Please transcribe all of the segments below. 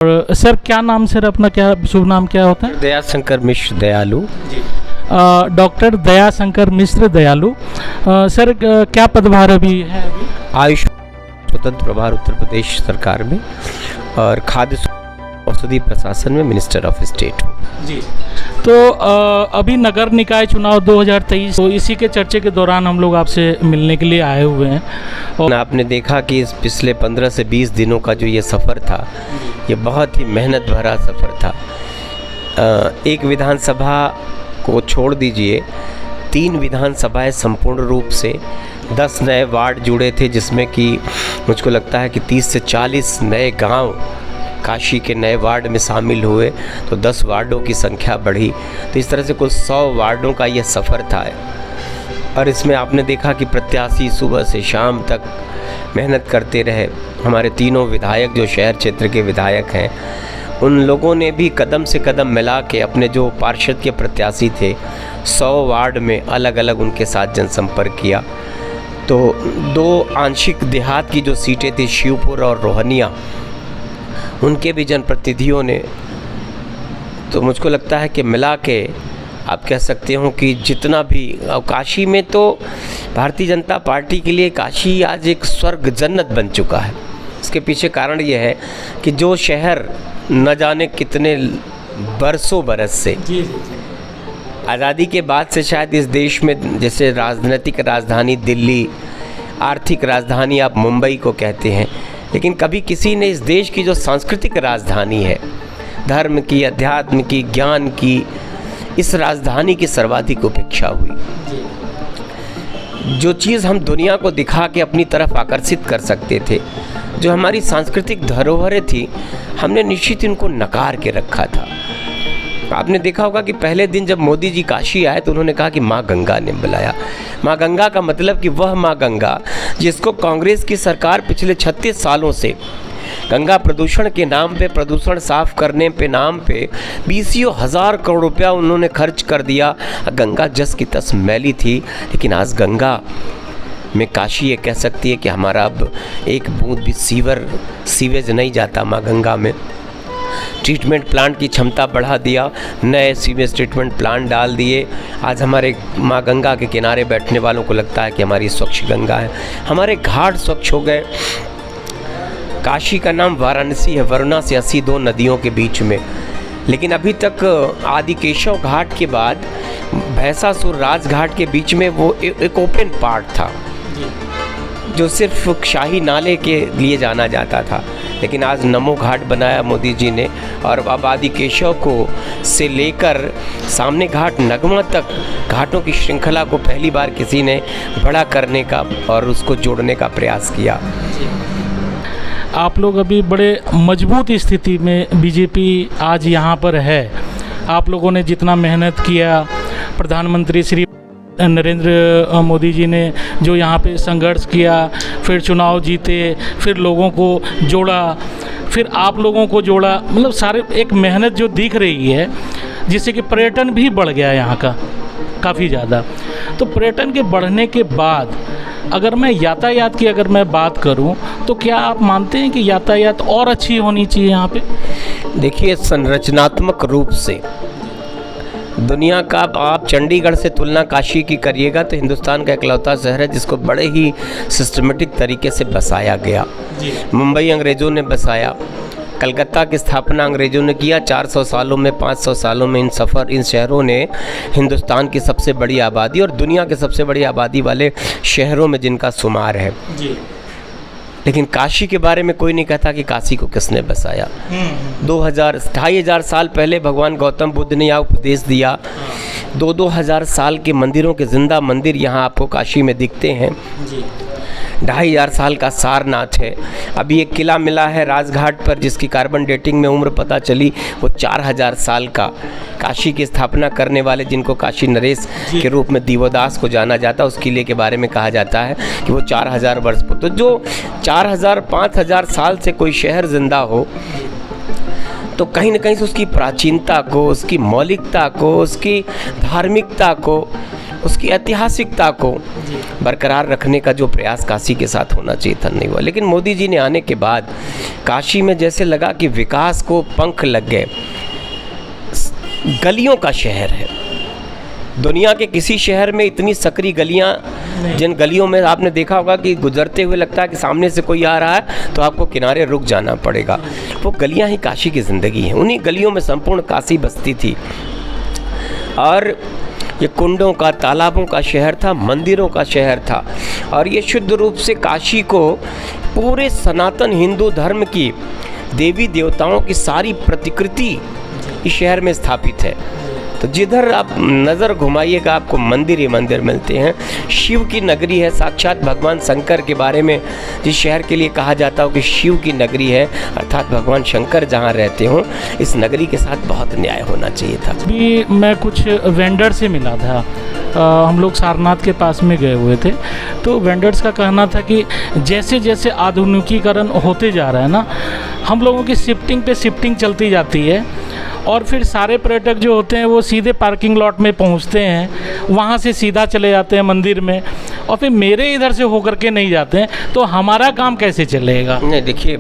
और सर क्या नाम सर अपना क्या शुभ नाम क्या होता है? दयाशंकर मिश्र दयालु। डॉक्टर दयाशंकर मिश्र दयालु। सर क्या पदभार अभी है? आयुष स्वतंत्र प्रभार उत्तर प्रदेश सरकार में और खाद्य औषधि प्रशासन में मिनिस्टर ऑफ स्टेट। जी। तो अभी नगर निकाय चुनाव 2023, तो इसी के चर्चे के दौरान हम लोग आपसे मिलने के लिए आए हुए हैं। और आपने देखा कि इस पिछले 15 से 20 दिनों का जो ये सफ़र था, ये बहुत ही मेहनत भरा सफ़र था। एक विधानसभा को छोड़ दीजिए, 3 विधानसभाएं संपूर्ण रूप से 10 नए वार्ड जुड़े थे, जिसमें कि मुझको लगता है कि 30 से 40 नए गांव काशी के नए वार्ड में शामिल हुए, तो 10 वार्डों की संख्या बढ़ी। तो इस तरह से कुल 100 वार्डों का ये सफ़र था। और इसमें आपने देखा कि प्रत्याशी सुबह से शाम तक मेहनत करते रहे। हमारे तीनों विधायक जो शहर क्षेत्र के विधायक हैं, उन लोगों ने भी कदम से कदम मिला के अपने जो पार्षद के प्रत्याशी थे 100 वार्ड में अलग अलग उनके साथ जनसंपर्क किया। तो 2 आंशिक देहात की जो सीटें थी, शिवपुर और रोहनिया, उनके भी जनप्रतिनिधियों ने, तो मुझको लगता है कि मिला के आप कह सकते हो कि जितना भी, और काशी में तो भारतीय जनता पार्टी के लिए काशी आज एक स्वर्ग जन्नत बन चुका है। इसके पीछे कारण ये है कि जो शहर न जाने कितने बरसों बरस से, आज़ादी के बाद से शायद इस देश में, जैसे राजनीतिक राजधानी दिल्ली, आर्थिक राजधानी आप मुंबई को कहते हैं, लेकिन कभी किसी ने इस देश की जो सांस्कृतिक राजधानी है, धर्म की, अध्यात्म की, ज्ञान की, इस राजधानी की सर्वाधिक उपेक्षा हुई। जो चीज़ हम दुनिया को दिखा के अपनी तरफ आकर्षित कर सकते थे, जो हमारी सांस्कृतिक धरोहरें थी, हमने निश्चित इनको नकार के रखा था। आपने देखा होगा कि पहले दिन जब मोदी जी काशी आए तो उन्होंने कहा कि माँ गंगा ने बुलाया। माँ गंगा का मतलब कि वह माँ गंगा जिसको कांग्रेस की सरकार पिछले 36 सालों से गंगा प्रदूषण के नाम पे, प्रदूषण साफ करने पे नाम पे 20 हज़ार करोड़ रुपया उन्होंने खर्च कर दिया। गंगा जस की तस मैली थी, लेकिन आज गंगा में काशी ये कह सकती है कि हमारा अब एक बूंद भी सीवेज नहीं जाता माँ गंगा में। ट्रीटमेंट प्लांट की क्षमता बढ़ा दिया, नए सीवेज ट्रीटमेंट प्लांट डाल दिए। आज हमारे माँ गंगा के किनारे बैठने वालों को लगता है कि हमारी स्वच्छ गंगा है। हमारे घाट स्वच्छ हो गए। काशी का नाम वाराणसी है, वरुणा से 82 नदियों के बीच में, लेकिन अभी तक आदिकेशव घाट के बाद भैंसासुर राजघाट के बीच में वो एक ओपन पार्ट था जो सिर्फ शाही नाले के लिए जाना जाता था। लेकिन आज नमो घाट बनाया मोदी जी ने, और अब आदिकेशव को से लेकर सामने घाट नगमा तक घाटों की श्रृंखला को पहली बार किसी ने बड़ा करने का और उसको जोड़ने का प्रयास किया। आप लोग अभी बड़े मजबूत स्थिति में, बीजेपी आज यहाँ पर है। आप लोगों ने जितना मेहनत किया, प्रधानमंत्री श्री नरेंद्र मोदी जी ने जो यहाँ पे संघर्ष किया, फिर चुनाव जीते, फिर लोगों को जोड़ा, फिर आप लोगों को जोड़ा, मतलब सारे एक मेहनत जो दिख रही है, जिससे कि पर्यटन भी बढ़ गया यहाँ का काफ़ी ज़्यादा। तो पर्यटन के बढ़ने के बाद अगर मैं यातायात की अगर मैं बात करूं, तो क्या आप मानते हैं कि यातायात और अच्छी होनी चाहिए यहाँ पे? देखिए, संरचनात्मक रूप से दुनिया का, आप चंडीगढ़ से तुलना काशी की करिएगा तो हिंदुस्तान का इकलौता शहर है जिसको बड़े ही सिस्टमेटिक तरीके से बसाया गया। मुंबई अंग्रेज़ों ने बसाया, कलकत्ता की स्थापना अंग्रेज़ों ने किया। 400 सालों में, 500 सालों में इन शहरों ने हिंदुस्तान की सबसे बड़ी आबादी और दुनिया के सबसे बड़ी आबादी वाले शहरों में जिनका शुमार है। लेकिन काशी के बारे में कोई नहीं कहता कि काशी को किसने बसाया। 2,500 साल पहले भगवान गौतम बुद्ध ने यहाँ उपदेश दिया। 2,000 साल के मंदिरों के जिंदा मंदिर यहाँ आपको काशी में दिखते हैं। 2,500 साल का सारनाथ है। अभी एक किला मिला है राजघाट पर जिसकी कार्बन डेटिंग में उम्र पता चली, वो 4,000 साल का। काशी की स्थापना करने वाले, जिनको काशी नरेश के रूप में दिवोदास को जाना जाता है, उस किले के बारे में कहा जाता है कि वो 4,000 वर्ष पर। तो जो 4,000-5,000 साल से कोई शहर जिंदा हो, तो कहीं ना कहीं से उसकी प्राचीनता को, उसकी मौलिकता को, उसकी धार्मिकता को उसकी ऐतिहासिकता को बरकरार रखने का जो प्रयास काशी के साथ होना चाहिए था, नहीं हुआ। लेकिन मोदी जी ने आने के बाद काशी में जैसे लगा कि विकास को पंख लग गए। गलियों का शहर है, दुनिया के किसी शहर में इतनी सकरी गलियां, जिन गलियों में आपने देखा होगा कि गुजरते हुए लगता है कि सामने से कोई आ रहा है तो आपको किनारे रुक जाना पड़ेगा, वो गलियां ही काशी की ज़िंदगी हैं। उन्हीं गलियों में संपूर्ण काशी बसती थी। और ये कुंडों का, तालाबों का शहर था, मंदिरों का शहर था। और ये शुद्ध रूप से काशी को पूरे सनातन हिंदू धर्म की देवी देवताओं की सारी प्रतिकृति इस शहर में स्थापित है। तो जिधर आप नज़र घुमाइएगा आपको मंदिर ही मंदिर मिलते हैं। शिव की नगरी है, साक्षात भगवान शंकर के बारे में जिस शहर के लिए कहा जाता हो कि शिव की नगरी है, अर्थात भगवान शंकर जहाँ रहते हों, इस नगरी के साथ बहुत न्याय होना चाहिए था। भी मैं कुछ वेंडर से मिला था, हम लोग सारनाथ के पास में गए हुए थे, तो वेंडर्स का कहना था कि जैसे जैसे आधुनिकीकरण होते जा रहा है ना, हम लोगों की शिफ्टिंग पे शिफ्टिंग चलती जाती है और फिर सारे पर्यटक जो होते हैं वो सीधे पार्किंग लॉट में पहुंचते हैं, वहाँ से सीधा चले जाते हैं मंदिर में और फिर मेरे इधर से होकर के नहीं जाते हैं, तो हमारा काम कैसे चलेगा? नहीं, देखिए,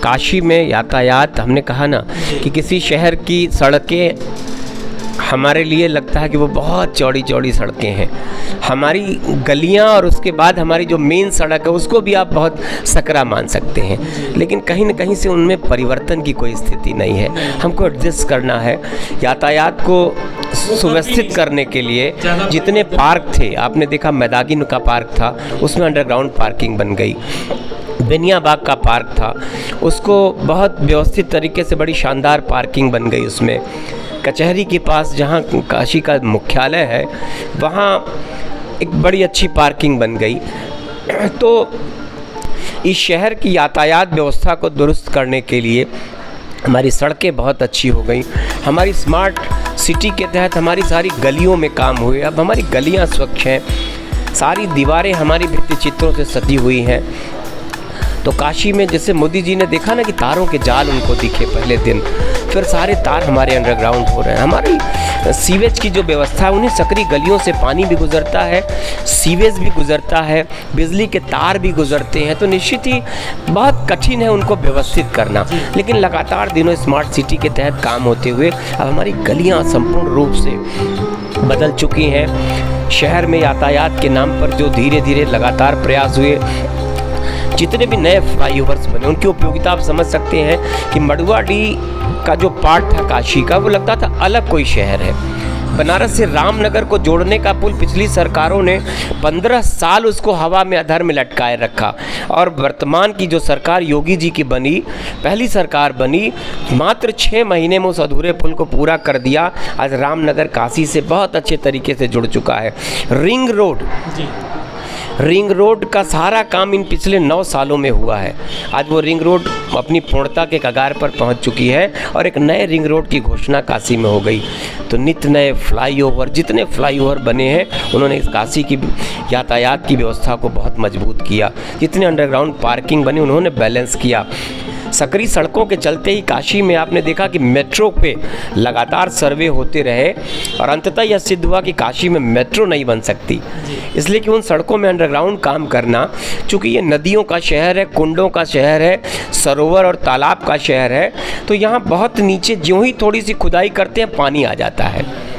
काशी में यातायात, हमने कहा ना कि किसी शहर की सड़कें हमारे लिए लगता है कि वो बहुत चौड़ी चौड़ी सड़कें हैं, हमारी गलियां और उसके बाद हमारी जो मेन सड़क है उसको भी आप बहुत सकरा मान सकते हैं। लेकिन कहीं न कहीं से उनमें परिवर्तन की कोई स्थिति नहीं है, हमको एडजस्ट करना है। यातायात को सुव्यवस्थित करने के लिए जितने पार्क थे, आपने देखा मैदागिन का पार्क था, उसमें अंडरग्राउंड पार्किंग बन गई। बेनियाबाग का पार्क था, उसको बहुत व्यवस्थित तरीके से बड़ी शानदार पार्किंग बन गई। उसमें कचहरी के पास जहाँ काशी का मुख्यालय है वहाँ एक बड़ी अच्छी पार्किंग बन गई। तो इस शहर की यातायात व्यवस्था को दुरुस्त करने के लिए हमारी सड़कें बहुत अच्छी हो गई। हमारी स्मार्ट सिटी के तहत हमारी सारी गलियों में काम हुए। अब हमारी गलियाँ स्वच्छ हैं, सारी दीवारें हमारी भित्ति चित्रों से सजी हुई हैं। तो काशी में जैसे मोदी जी ने देखा ना कि तारों के जाल उनको दिखे पहले दिन, फिर सारे तार हमारे अंडरग्राउंड हो रहे हैं। हमारी सीवेज की जो व्यवस्था है, उन्हीं सकरी गलियों से पानी भी गुजरता है, सीवेज भी गुजरता है, बिजली के तार भी गुजरते हैं। तो निश्चित ही बहुत कठिन है उनको व्यवस्थित करना, लेकिन लगातार दिनों स्मार्ट सिटी के तहत काम होते हुए अब हमारी गलियाँ संपूर्ण रूप से बदल चुकी हैं। शहर में यातायात के नाम पर जो धीरे धीरे लगातार प्रयास हुए, जितने भी नए फ्लाईओवर्स बने, उनकी उपयोगिता आप समझ सकते हैं कि मड़ुआडीह का जो पार्ट था काशी का, वो लगता था अलग कोई शहर है। बनारस से रामनगर को जोड़ने का पुल पिछली सरकारों ने 15 साल उसको हवा में अधर में लटकाए रखा, और वर्तमान की जो सरकार योगी जी की बनी, पहली सरकार बनी, मात्र 6 महीने में उस अधूरे पुल को पूरा कर दिया। आज रामनगर काशी से बहुत अच्छे तरीके से जुड़ चुका है। रिंग रोड का सारा काम इन पिछले 9 सालों में हुआ है। आज वो रिंग रोड अपनी पूर्णता के कगार पर पहुंच चुकी है और एक नए रिंग रोड की घोषणा काशी में हो गई। तो नित्य नए फ्लाईओवर, जितने फ्लाईओवर बने हैं, उन्होंने इस काशी की यातायात की व्यवस्था को बहुत मजबूत किया। जितने अंडरग्राउंड पार्किंग बनी, उन्होंने बैलेंस किया। सकरी सड़कों के चलते ही काशी में आपने देखा कि मेट्रो पे लगातार सर्वे होते रहे और अंततः यह सिद्ध हुआ कि काशी में मेट्रो नहीं बन सकती, इसलिए कि उन सड़कों में अंडरग्राउंड काम करना, चूँकि ये नदियों का शहर है, कुंडों का शहर है, सरोवर और तालाब का शहर है, तो यहाँ बहुत नीचे ज्यों ही थोड़ी सी खुदाई करते हैं पानी आ जाता है।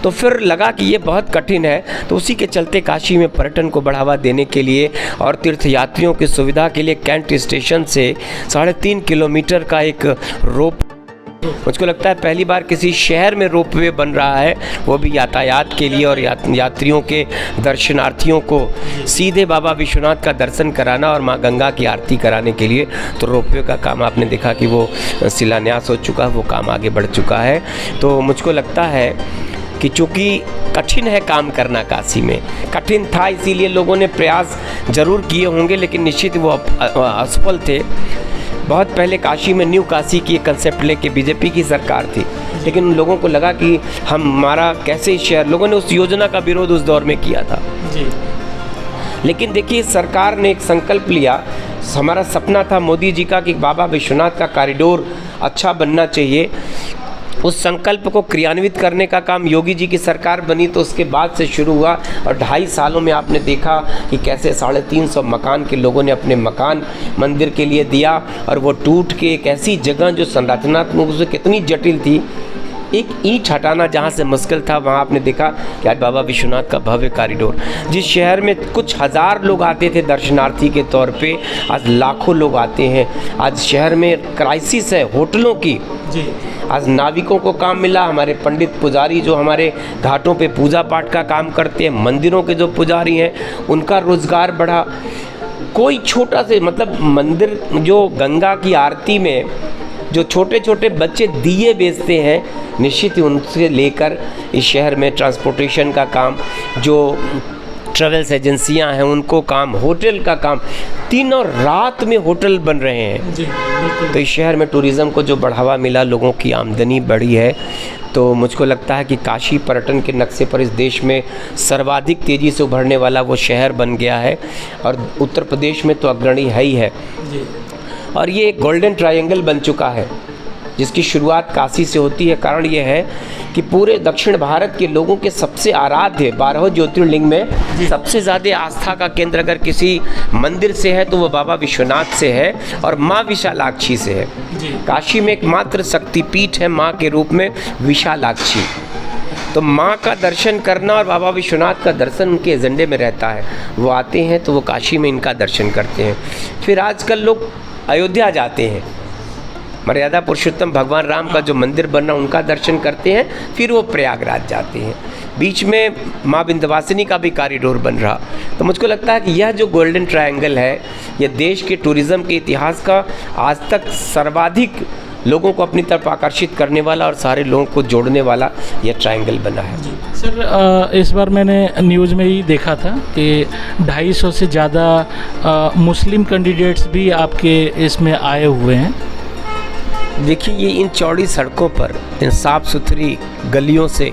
तो फिर लगा कि ये बहुत कठिन है, तो उसी के चलते काशी में पर्यटन को बढ़ावा देने के लिए और तीर्थयात्रियों की सुविधा के लिए कैंट स्टेशन से 3.5 किलोमीटर का एक रोप, मुझको लगता है पहली बार किसी शहर में रोपवे बन रहा है, वो भी यातायात के लिए और यात्रियों के, दर्शनार्थियों को सीधे बाबा विश्वनाथ का दर्शन कराना और माँ गंगा की आरती कराने के लिए। तो रोपवे का काम आपने देखा कि वो शिलान्यास हो चुका है, वो काम आगे बढ़ चुका है। तो मुझको लगता है कि चूँकि कठिन है काम करना, काशी में कठिन था, इसीलिए लोगों ने प्रयास ज़रूर किए होंगे, लेकिन निश्चित वो असफल थे। बहुत पहले काशी में न्यू काशी की एक कंसेप्ट लेके बीजेपी की सरकार थी, लेकिन उन लोगों को लगा कि हमारा कैसे शहर, लोगों ने उस योजना का विरोध उस दौर में किया था जी। लेकिन देखिए, सरकार ने एक संकल्प लिया, हमारा सपना था मोदी जी का कि बाबा विश्वनाथ का कॉरिडोर अच्छा बनना चाहिए, उस संकल्प को क्रियान्वित करने का काम योगी जी की सरकार बनी तो उसके बाद से शुरू हुआ और 2.5 सालों में आपने देखा कि कैसे 350 मकान के लोगों ने अपने मकान मंदिर के लिए दिया और वो टूट के एक ऐसी जगह जो संरचनात्मक रूप से कितनी जटिल थी, एक ईंट हटाना जहाँ से मुश्किल था, वहाँ आपने देखा कि आज बाबा विश्वनाथ का भव्य कॉरिडोर, जिस शहर में कुछ हज़ार लोग आते थे दर्शनार्थी के तौर पे, आज लाखों लोग आते हैं। आज शहर में क्राइसिस है होटलों की जी। आज नाविकों को काम मिला, हमारे पंडित पुजारी जो हमारे घाटों पे पूजा पाठ का काम करते हैं, मंदिरों के जो पुजारी हैं उनका रोज़गार बढ़ा। कोई छोटा से मतलब मंदिर जो गंगा की आरती में जो छोटे छोटे बच्चे दिए बेचते हैं, निश्चित ही उनसे लेकर इस शहर में ट्रांसपोर्टेशन का काम, जो ट्रेवल्स एजेंसियां हैं उनको काम, होटल का काम, तीनों रात में होटल बन रहे हैं जी। तो इस शहर में टूरिज़्म को जो बढ़ावा मिला, लोगों की आमदनी बढ़ी है, तो मुझको लगता है कि काशी पर्यटन के नक्शे पर इस देश में सर्वाधिक तेज़ी से उभरने वाला वो शहर बन गया है और उत्तर प्रदेश में तो अग्रणी है ही है जी। और ये एक गोल्डन ट्रायंगल बन चुका है जिसकी शुरुआत काशी से होती है। कारण ये है कि पूरे दक्षिण भारत के लोगों के सबसे आराध्य 12 ज्योतिर्लिंग में सबसे ज़्यादा आस्था का केंद्र अगर किसी मंदिर से है तो वो बाबा विश्वनाथ से है और माँ विशालाक्षी से है। काशी में एकमात्र शक्तिपीठ है माँ के रूप में विशालाक्षी। तो माँ का दर्शन करना और बाबा विश्वनाथ का दर्शन उनके एजेंडे में रहता है। वो आते हैं तो वो काशी में इनका दर्शन करते हैं। फिर आजकल लोग अयोध्या जाते हैं, मर्यादा पुरुषोत्तम भगवान राम का जो मंदिर बना उनका दर्शन करते हैं, फिर वो प्रयागराज जाते हैं। बीच में माँ विंध्यवासिनी का भी कॉरिडोर बन रहा। तो मुझको लगता है कि यह जो गोल्डन ट्रायंगल है, यह देश के टूरिज़्म के इतिहास का आज तक सर्वाधिक लोगों को अपनी तरफ आकर्षित करने वाला और सारे लोगों को जोड़ने वाला यह ट्रायंगल बना है। सर, इस बार मैंने न्यूज़ में ही देखा था कि 250 से ज़्यादा मुस्लिम कैंडिडेट्स भी आपके इसमें आए हुए हैं। देखिए, ये इन चौड़ी सड़कों पर, इन साफ़ सुथरी गलियों से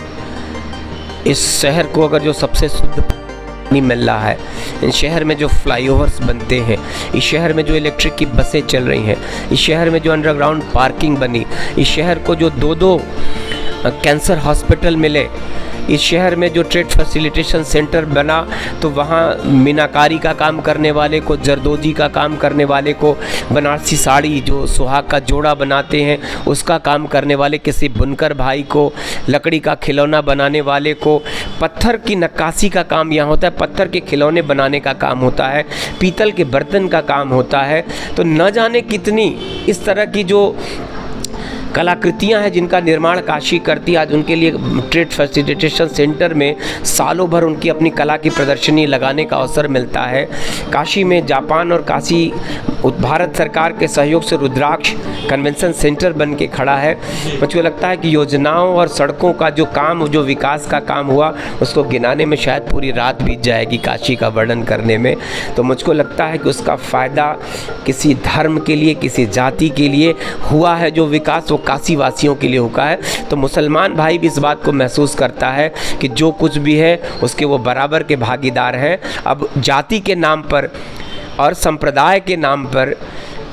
इस शहर को अगर जो सबसे शुद्ध नहीं मिल रहा है, इन शहर में जो फ्लाईओवर्स बनते हैं, इस शहर में जो इलेक्ट्रिक की बसें चल रही हैं, इस शहर में जो अंडरग्राउंड पार्किंग बनी, इस शहर को जो 2 कैंसर हॉस्पिटल मिले, इस शहर में जो ट्रेड फैसिलिटेशन सेंटर बना, तो वहाँ मीनाकारी का काम करने वाले को, जरदोजी का काम करने वाले को, बनारसी साड़ी जो सुहाग का जोड़ा बनाते हैं उसका काम करने वाले किसी बुनकर भाई को, लकड़ी का खिलौना बनाने वाले को, पत्थर की नक्काशी का काम यहाँ होता है, पत्थर के खिलौने बनाने का काम होता है, पीतल के बर्तन का काम होता है। तो न जाने कितनी इस तरह की जो कलाकृतियाँ हैं जिनका निर्माण काशी करती है। आज उनके लिए ट्रेड फैसिलिटेशन सेंटर में सालों भर उनकी अपनी कला की प्रदर्शनी लगाने का अवसर मिलता है। काशी में जापान और काशी भारत सरकार के सहयोग से रुद्राक्ष कन्वेंशन सेंटर बन के खड़ा है। मुझको लगता है कि योजनाओं और सड़कों का जो काम, जो विकास का काम हुआ, उसको गिनाने में शायद पूरी रात बीत जाएगी काशी का वर्णन करने में। तो मुझको लगता है कि उसका फ़ायदा किसी धर्म के लिए, किसी जाति के लिए हुआ है जो विकास, वो काशी वासियों के लिए हुआ है। तो मुसलमान भाई भी इस बात को महसूस करता है कि जो कुछ भी है उसके वो बराबर के भागीदार हैं। अब जाति के नाम पर और संप्रदाय के नाम पर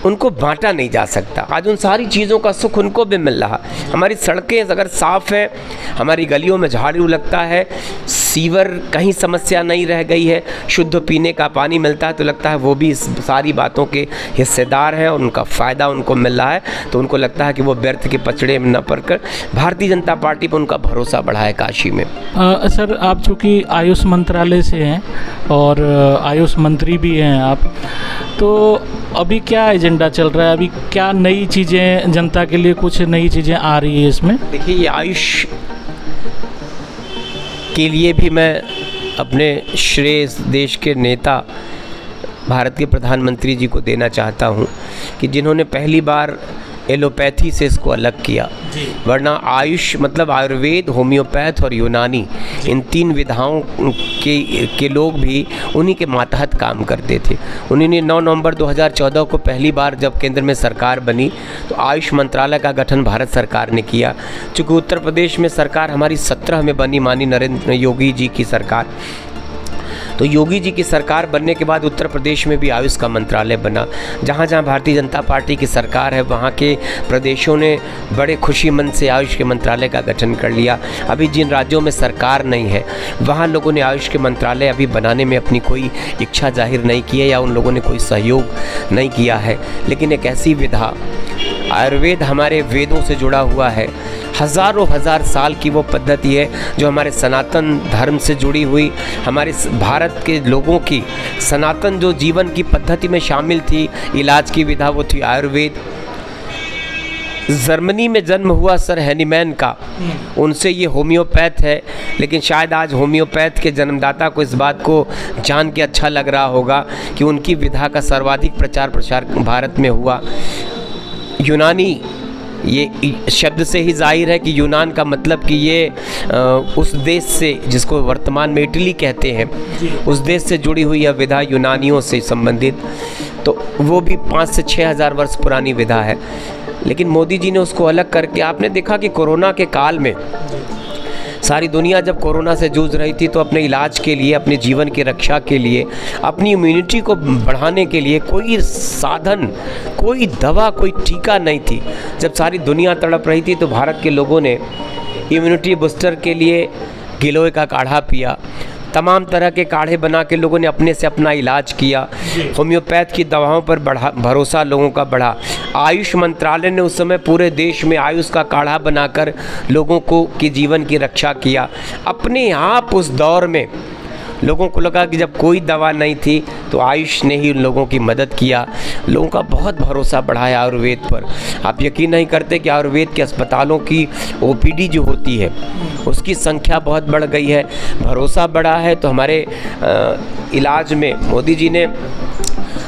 उनको बांटा नहीं जा सकता। आज उन सारी चीज़ों का सुख उनको भी मिल रहा। हमारी सड़कें अगर साफ़ हैं, हमारी गलियों में झाड़ू लगता है, सीवर कहीं समस्या नहीं रह गई है, शुद्ध पीने का पानी मिलता है, तो लगता है वो भी इस सारी बातों के हिस्सेदार हैं और उनका फ़ायदा उनको मिल रहा है। तो उनको लगता है कि वो व्यर्थ के पचड़े में न पड़कर भारतीय जनता पार्टी पर उनका भरोसा बढ़ा है काशी में। सर, आप चूँकि आयुष मंत्रालय से हैं और आयुष मंत्री भी हैं आप, तो अभी क्या एजेंडा चल रहा है? अभी क्या नई चीज़ें जनता के लिए, कुछ नई चीज़ें आ रही है इसमें? देखिए, ये आयुष के लिए भी मैं अपने श्रेय देश के नेता भारत के प्रधानमंत्री जी को देना चाहता हूँ कि जिन्होंने पहली बार एलोपैथी से इसको अलग किया। वरना आयुष मतलब आयुर्वेद, होम्योपैथ और यूनानी, इन 3 विधाओं के लोग भी उन्हीं के मातहत काम करते थे। उन्होंने 9 नवंबर 2014 को पहली बार जब केंद्र में सरकार बनी तो आयुष मंत्रालय का गठन भारत सरकार ने किया। चूँकि उत्तर प्रदेश में सरकार हमारी 17 में बनी, माननीय नरेंद्र योगी जी की सरकार, तो योगी जी की सरकार बनने के बाद उत्तर प्रदेश में भी आयुष का मंत्रालय बना। जहाँ जहाँ भारतीय जनता पार्टी की सरकार है वहाँ के प्रदेशों ने बड़े खुशी मन से आयुष के मंत्रालय का गठन कर लिया। अभी जिन राज्यों में सरकार नहीं है वहाँ लोगों ने आयुष के मंत्रालय अभी बनाने में अपनी कोई इच्छा जाहिर नहीं की है या उन लोगों ने कोई सहयोग नहीं किया है। लेकिन एक ऐसी विधा, आयुर्वेद हमारे वेदों से जुड़ा हुआ है, हज़ारों हजार साल की वो पद्धति है जो हमारे सनातन धर्म से जुड़ी हुई, हमारे भारत के लोगों की सनातन जो जीवन की पद्धति में शामिल थी, इलाज की विधा, वो थी आयुर्वेद। जर्मनी में जन्म हुआ सर हैनीमैन का, उनसे ये होम्योपैथ है। लेकिन शायद आज होम्योपैथ के जन्मदाता को इस बात को जान के अच्छा लग रहा होगा कि उनकी विधा का सर्वाधिक प्रचार प्रसार भारत में हुआ। यूनानी, ये शब्द से ही जाहिर है कि यूनान का मतलब कि ये उस देश से, जिसको वर्तमान में इटली कहते हैं, उस देश से जुड़ी हुई यह विधा यूनानियों से संबंधित, तो वो भी 5 से 6 हज़ार वर्ष पुरानी विधा है। लेकिन मोदी जी ने उसको अलग करके, आपने देखा कि कोरोना के काल में सारी दुनिया जब कोरोना से जूझ रही थी तो अपने इलाज के लिए, अपने जीवन की रक्षा के लिए, अपनी इम्यूनिटी को बढ़ाने के लिए कोई साधन, कोई दवा, कोई टीका नहीं थी। जब सारी दुनिया तड़प रही थी तो भारत के लोगों ने इम्यूनिटी बूस्टर के लिए गिलोय का काढ़ा पिया, तमाम तरह के काढ़े बना के लोगों ने अपने से अपना इलाज किया। होम्योपैथ की दवाओं पर भरोसा लोगों का बढ़ा। आयुष मंत्रालय ने उस समय पूरे देश में आयुष का काढ़ा बनाकर लोगों को की जीवन की रक्षा किया। अपने आप उस दौर में लोगों को लगा कि जब कोई दवा नहीं थी तो आयुष ने ही उन लोगों की मदद किया। लोगों का बहुत भरोसा बढ़ा है आयुर्वेद पर। आप यकीन नहीं करते कि आयुर्वेद के अस्पतालों की ओपीडी जो होती है उसकी संख्या बहुत बढ़ गई है, भरोसा बढ़ा है। तो हमारे इलाज में मोदी जी ने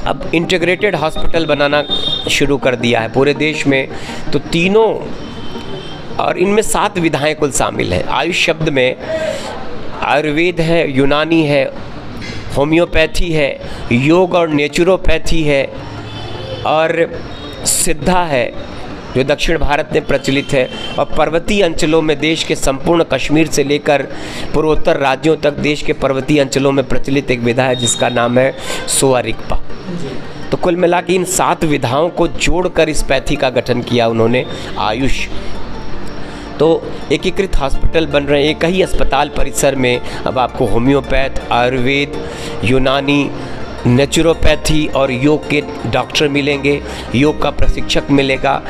अब इंटीग्रेटेड हॉस्पिटल बनाना शुरू कर दिया है पूरे देश में। तो तीनों, और इनमें 7 विधाएं कुल शामिल है। आयुष शब्द में आयुर्वेद है, यूनानी है, होम्योपैथी है, योग और नेचुरोपैथी है, और सिद्धा है जो दक्षिण भारत में प्रचलित है, और पर्वतीय अंचलों में देश के संपूर्ण कश्मीर से लेकर पूर्वोत्तर राज्यों तक देश के पर्वतीय अंचलों में प्रचलित एक विधा है जिसका नाम है सोआ रिगपा। तो कुल मिला के इन 7 विधाओं को जोड़कर इस पैथी का गठन किया उन्होंने, आयुष। तो एकीकृत हॉस्पिटल बन रहे हैं। एक ही अस्पताल परिसर में अब आपको होम्योपैथ, आयुर्वेद, यूनानी, नेचुरोपैथी और योग के डॉक्टर मिलेंगे, योग का प्रशिक्षक मिलेगा,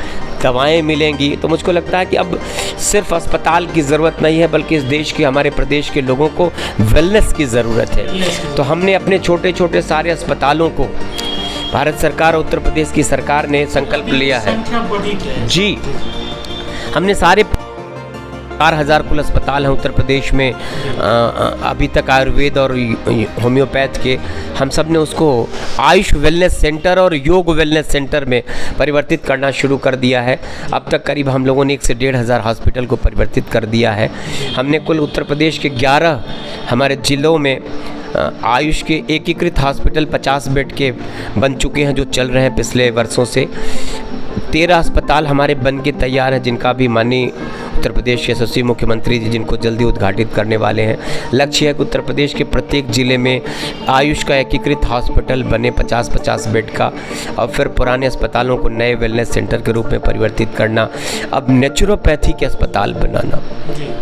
दवाएं मिलेंगी। तो मुझको लगता है कि अब सिर्फ अस्पताल की ज़रूरत नहीं है बल्कि इस देश के, हमारे प्रदेश के लोगों को वेलनेस की ज़रूरत है। तो हमने अपने छोटे छोटे सारे अस्पतालों को, भारत सरकार और उत्तर प्रदेश की सरकार ने संकल्प लिया है जी। हमने सारे 4,000 कुल अस्पताल हैं उत्तर प्रदेश में अभी तक आयुर्वेद और होम्योपैथ के, हम सब ने उसको आयुष वेलनेस सेंटर और योग वेलनेस सेंटर में परिवर्तित करना शुरू कर दिया है। अब तक करीब हम लोगों ने 1 से 1,500 हॉस्पिटल को परिवर्तित कर दिया है। हमने कुल उत्तर प्रदेश के 11 हमारे ज़िलों में आयुष के एकीकृत हॉस्पिटल 50 बेड के बन चुके हैं जो चल रहे हैं पिछले वर्षों से। 13 अस्पताल हमारे बन के तैयार हैं जिनका भी माननीय उत्तर प्रदेश के यशस्वी मुख्यमंत्री जी जिनको जल्दी उद्घाटित करने वाले हैं। लक्ष्य है कि उत्तर प्रदेश के प्रत्येक ज़िले में आयुष का एकीकृत हॉस्पिटल बने 50-50 बेड का, और फिर पुराने अस्पतालों को नए वेलनेस सेंटर के रूप में परिवर्तित करना। अब नेचुरोपैथी के अस्पताल बनाना।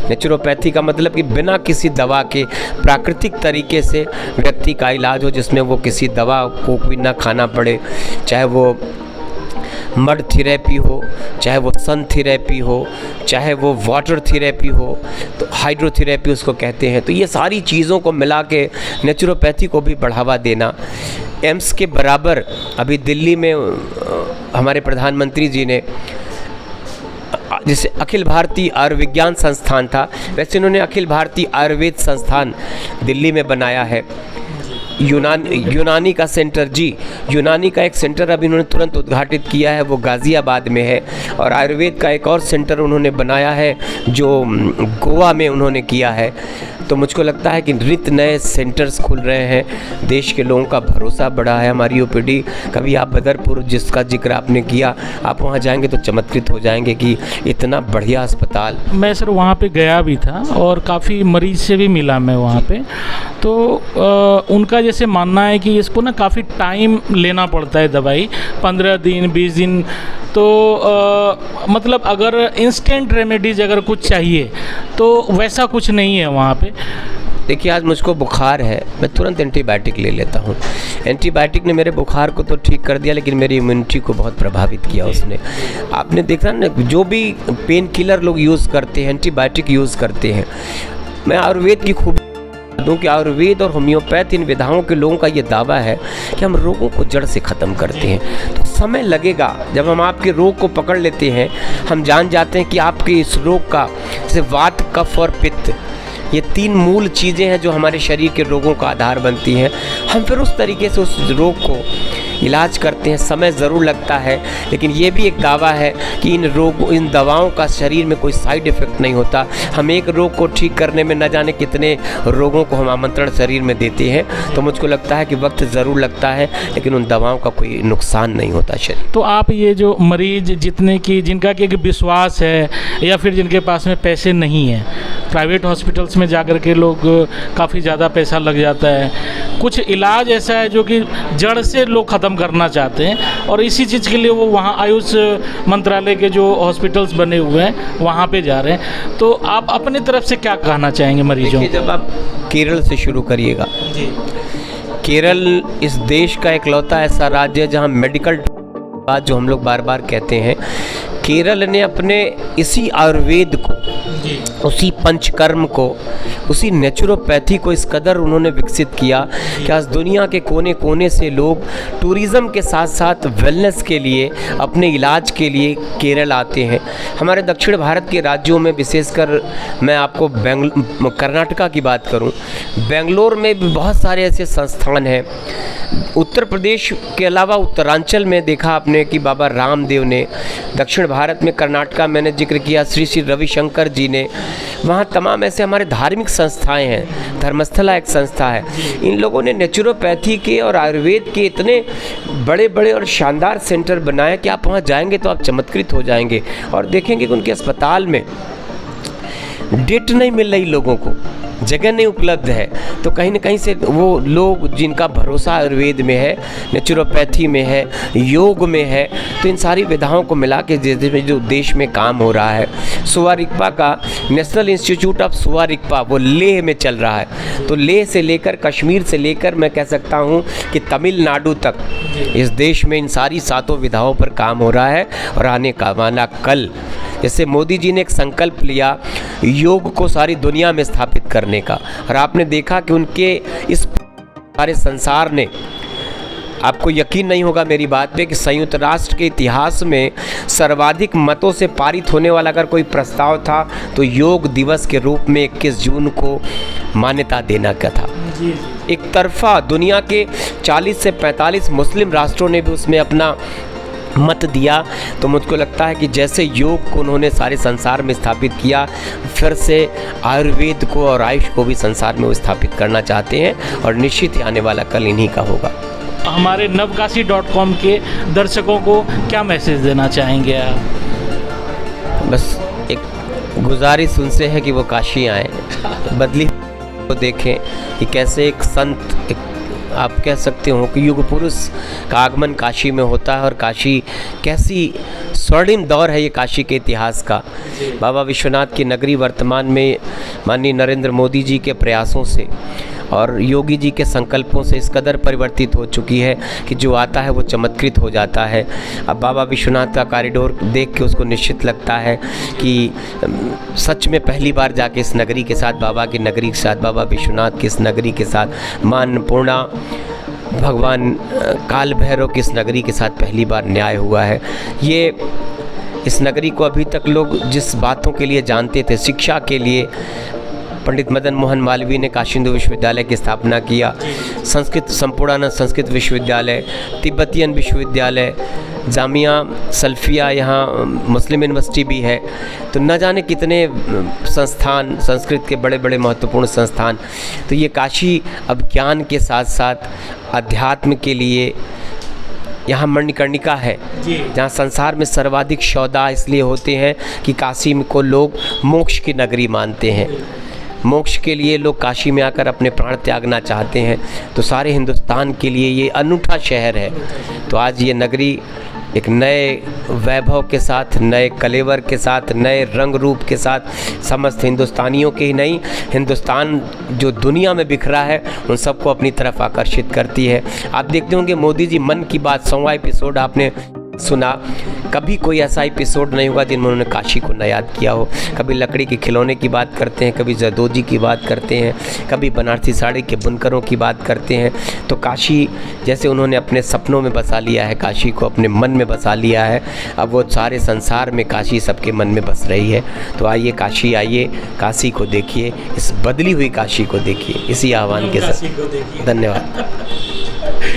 नेचुरोपैथी का मतलब कि बिना किसी दवा के प्राकृतिक तरीके से व्यक्ति का इलाज हो, जिसमें वो किसी दवा को भी ना खाना पड़े, चाहे वो मड थेरेपी हो, चाहे वो सन थेरेपी हो, चाहे वो वाटर थेरेपी हो, तो हाइड्रोथेरेपी उसको कहते हैं। तो ये सारी चीज़ों को मिला के नेचुरोपैथी को भी बढ़ावा देना। एम्स के बराबर अभी दिल्ली में हमारे प्रधानमंत्री जी ने, जिसे अखिल भारतीय आयुर्विज्ञान संस्थान था, वैसे उन्होंने अखिल भारतीय आयुर्वेद संस्थान दिल्ली में बनाया है। यूनानी का सेंटर जी, यूनानी का एक सेंटर अभी उन्होंने तुरंत उद्घाटित किया है, वो गाज़ियाबाद में है। और आयुर्वेद का एक और सेंटर उन्होंने बनाया है जो गोवा में उन्होंने किया है। तो मुझको लगता है कि नित नए सेंटर्स खुल रहे हैं, देश के लोगों का भरोसा बढ़ा है हमारी ओपीडी। कभी आप बदरपुर जिसका जिक्र आपने किया, आप वहाँ जाएंगे तो चमत्कृत हो जाएंगे कि इतना बढ़िया अस्पताल। मैं सर वहाँ पे गया भी था और काफ़ी मरीज से भी मिला मैं वहाँ पे, तो उनका जैसे मानना है कि इसको ना काफ़ी टाइम लेना पड़ता है दवाई, 15 दिन 20 दिन। तो मतलब अगर इंस्टेंट रेमेडीज़ अगर कुछ चाहिए तो वैसा कुछ नहीं है वहाँ पे। देखिए, आज मुझको बुखार है, मैं तुरंत एंटीबायोटिक ले लेता हूँ। एंटीबायोटिक ने मेरे बुखार को तो ठीक कर दिया, लेकिन मेरी इम्यूनिटी को बहुत प्रभावित किया उसने। आपने देखा ना, जो भी पेन किलर लोग यूज़ करते हैं, एंटीबायोटिक यूज़ करते हैं, मैं आयुर्वेद की खूबी दूँ कि आयुर्वेद और होम्योपैथ इन विधाओं के लोगों का ये दावा है कि हम रोगों को जड़ से ख़त्म करते हैं। तो समय लगेगा, जब हम आपके रोग को पकड़ लेते हैं, हम जान जाते हैं कि आपके इस रोग का, जैसे वात, कफ और पित्त, ये 3 मूल चीज़ें हैं जो हमारे शरीर के रोगों का आधार बनती हैं। हम फिर उस तरीके से उस रोग को इलाज करते हैं। समय ज़रूर लगता है, लेकिन ये भी एक दावा है कि इन दवाओं का शरीर में कोई साइड इफ़ेक्ट नहीं होता। हम एक रोग को ठीक करने में न जाने कितने रोगों को हम आमंत्रण शरीर में देते हैं। तो मुझको लगता है कि वक्त ज़रूर लगता है, लेकिन उन दवाओं का कोई नुकसान नहीं होता शरीर। तो आप ये जो मरीज जिनका कि एक विश्वास है या फिर जिनके पास में पैसे नहीं है, प्राइवेट हॉस्पिटल्स में जाकर के लोग काफ़ी ज़्यादा पैसा लग जाता है, कुछ इलाज ऐसा है जो कि जड़ से लोग ख़त्म करना चाहते हैं और इसी चीज़ के लिए वो वहाँ आयुष मंत्रालय के जो हॉस्पिटल्स बने हुए हैं वहाँ पे जा रहे हैं। तो आप अपने तरफ से क्या कहना चाहेंगे मरीजों को? जब आप केरल से शुरू करिएगा, केरल इस देश का इकलौता ऐसा राज्य है जहाँ मेडिकल बात जो हम लोग बार बार कहते हैं, केरल ने अपने इसी आयुर्वेद को, उसी पंचकर्म को, उसी नेचुरोपैथी को इस कदर उन्होंने विकसित किया कि आज दुनिया के कोने कोने से लोग टूरिज़्म के साथ साथ वेलनेस के लिए, अपने इलाज के लिए केरल आते हैं। हमारे दक्षिण भारत के राज्यों में, विशेषकर मैं आपको कर्नाटका की बात करूं, बेंगलोर में भी बहुत सारे ऐसे संस्थान हैं। उत्तर प्रदेश के अलावा उत्तरांचल में देखा आपने कि बाबा रामदेव ने, दक्षिण भारत में कर्नाटका मैंने जिक्र किया, श्री श्री रविशंकर जी ने, वहाँ तमाम ऐसे हमारे धार्मिक संस्थाएं हैं। धर्मस्थला एक संस्था है। इन लोगों ने नेचुरोपैथी के और आयुर्वेद के इतने बड़े बड़े और शानदार सेंटर बनाए कि आप वहाँ जाएंगे तो आप चमत्कृत हो जाएंगे और देखेंगे कि उनके अस्पताल में डेट नहीं मिल रही, लोगों को जगह नहीं उपलब्ध है। तो कहीं ना कहीं से वो लोग जिनका भरोसा आयुर्वेद में है, नेचुरोपैथी में है, योग में है, तो इन सारी विधाओं को मिला के जो देश में काम हो रहा है, सुवा रिगपा का नेशनल इंस्टीट्यूट ऑफ सुवा रिगपा वो लेह में चल रहा है। तो लेह से लेकर, कश्मीर से लेकर, मैं कह सकता हूँ कि तमिलनाडु तक इस देश में इन सारी 7 विधाओं पर काम हो रहा है। और आने का वाला कल, जैसे मोदी जी ने एक संकल्प लिया योग को सारी दुनिया में स्थापित करने का, और आपने देखा कि उनके इस सारे संसार ने, आपको यकीन नहीं होगा मेरी बात पे कि संयुक्त राष्ट्र के इतिहास में सर्वाधिक मतों से पारित होने वाला अगर कोई प्रस्ताव था तो योग दिवस के रूप में 21 जून को मान्यता देना का था। एक तरफा दुनिया के 40 से 45 मुस्लिम राष्ट्रों ने भी उसमें अपना मत दिया। तो मुझको लगता है कि जैसे योग को उन्होंने सारे संसार में स्थापित किया, फिर से आयुर्वेद को और आयुष को भी संसार में वो स्थापित करना चाहते हैं, और निश्चित ही आने वाला कल इन्हीं का होगा। हमारे navkashi.com के दर्शकों को क्या मैसेज देना चाहेंगे आप? बस एक गुजारिश उनसे है कि वो काशी आएँ, बदली को देखें कि कैसे एक संत, एक आप कह सकते हो कि युग पुरुष का आगमन काशी में होता है, और काशी कैसी स्वर्णिम दौर है ये काशी के इतिहास का। बाबा विश्वनाथ की नगरी वर्तमान में माननीय नरेंद्र मोदी जी के प्रयासों से और योगी जी के संकल्पों से इस कदर परिवर्तित हो चुकी है कि जो आता है वो चमत्कृत हो जाता है। अब बाबा विश्वनाथ का कॉरिडोर देख के उसको निश्चित लगता है कि सच में पहली बार जाके इस नगरी के साथ, बाबा की नगरी के साथ, बाबा विश्वनाथ की इस नगरी के साथ, मां अन्नपूर्णा, भगवान काल भैरव की इस नगरी के साथ पहली बार न्याय हुआ है। ये इस नगरी को अभी तक लोग जिस बातों के लिए जानते थे, शिक्षा के लिए, पंडित मदन मोहन मालवीय ने काशी हिंदू विश्वविद्यालय की स्थापना किया, संस्कृत संपूर्णानंद संस्कृत विश्वविद्यालय, तिब्बतियन विश्वविद्यालय, जामिया सल्फिया, यहाँ मुस्लिम यूनिवर्सिटी भी है। तो न जाने कितने संस्थान, संस्कृत के बड़े बड़े महत्वपूर्ण संस्थान। तो ये काशी अब ज्ञान के साथ साथ अध्यात्म के लिए यहाँ मणिकर्णिका है, जहाँ संसार में सर्वाधिक सौदा इसलिए होते हैं कि काशी को लोग मोक्ष की नगरी मानते हैं। मोक्ष के लिए लोग काशी में आकर अपने प्राण त्यागना चाहते हैं। तो सारे हिंदुस्तान के लिए ये अनूठा शहर है। तो आज ये नगरी एक नए वैभव के साथ, नए कलेवर के साथ, नए रंग रूप के साथ समस्त हिंदुस्तानियों के ही नहीं, हिंदुस्तान जो दुनिया में बिखरा है उन सबको अपनी तरफ आकर्षित करती है। आप देखते होंगे मोदी जी मन की बात 100वां एपिसोड आपने सुना, कभी कोई ऐसा एपिसोड नहीं होगा जिनमें उन्होंने काशी को न याद किया हो। कभी लकड़ी के खिलौने की बात करते हैं, कभी जरदोजी की बात करते हैं, कभी बनारसी साड़ी के बुनकरों की बात करते हैं। तो काशी जैसे उन्होंने अपने सपनों में बसा लिया है, काशी को अपने मन में बसा लिया है, अब वो सारे संसार में काशी सबके मन में बस रही है। तो आइए काशी, आइए काशी को देखिए, इस बदली हुई काशी को देखिए, इसी आह्वान के साथ धन्यवाद।